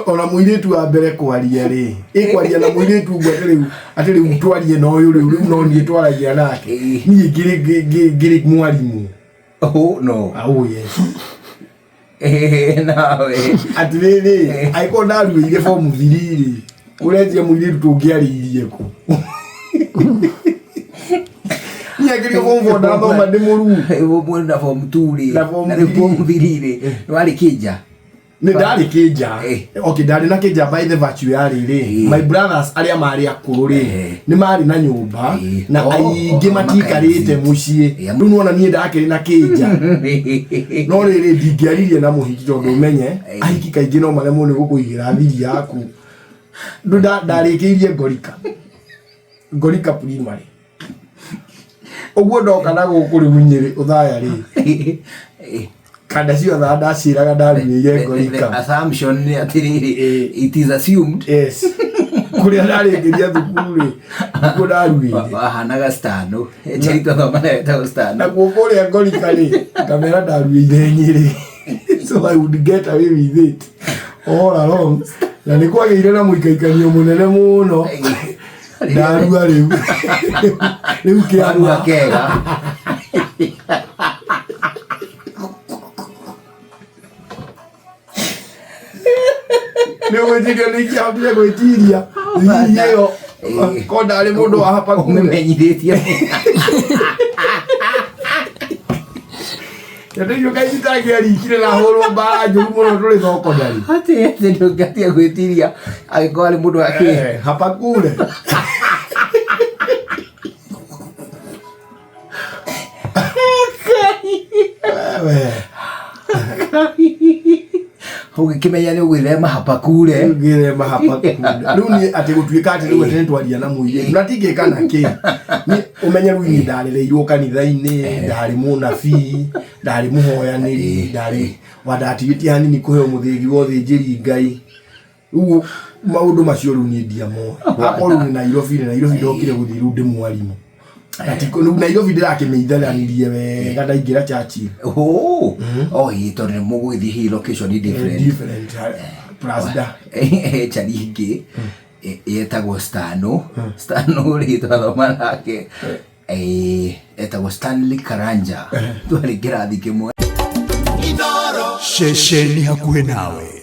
ona muiritu wa mbere kwaria ri ikwaria na muiritu ngwa atiri mutwarie no uyu no ni twaragia nake ni ngiri mwarimu no yes nawe atiriri aiko ndaruire form 3 ureje muiritu tungiaririe ku ni agiri form 4 ndathoma ndi muru ewo mwenda form 2 ri na form 3 ri wali kija ni ndari kija okay ndari na kija by the virtue ya riri my brothers aria mari akuru ri ni mari na nyumba na aingi matikarite mucie riu nuona nie ndakiri na kija no riri ndingiaririe na muhiki tondu menye ahiki kaingi no maremwo ni gukuigira thiri yaku ndarikiirie ngorika primary oguo ndoka na guku ri munyiri uthaya ri kada sio thada ciraga ndaruire ngorika assumption ni atiriri it is assumed yes kuria ndaringiria thukuru ri ko ndaruire hanaga stano echito thoma na eta stano na kuria ngorika ri kamera ndaruire nyiri so I would get away with it all along na ni kwagire na muikaikanio munene muno ndarua riu kiarua kega ni wetige ni kiambia gwitiria hiyo konda ari mundu wa hapa kumenyithĩtie ndio kaitagi ari kire na horo bara njuru muno tuli thoko ndari ate ndio ngatia gwitiria agiko ari mundu wake hapa kule ukimenya ni gwithema hapa kule riu ni ati gutuika ati riu tene twaria na muiye tunatingika na ki ni umenye riu ni ndarireirwo kanitha-ini ndari munabii ndari muhoyaniri ndari wadatigitie hanini kuheo muthigi wothe njiri ngai riu maundu macio riu ni ndiamo akorwo ni Nairobi ndokire guthii riu ndi mwarimu atiko Nairobi ndirakimeithanirie wega ndaingira chachi tondu mugwithi hi location different plus da charingi etagwo stano ri twathoma nake etagwo Stanley Karanja twari kirathi kimwe Inooro shesheni hakuhe nawe.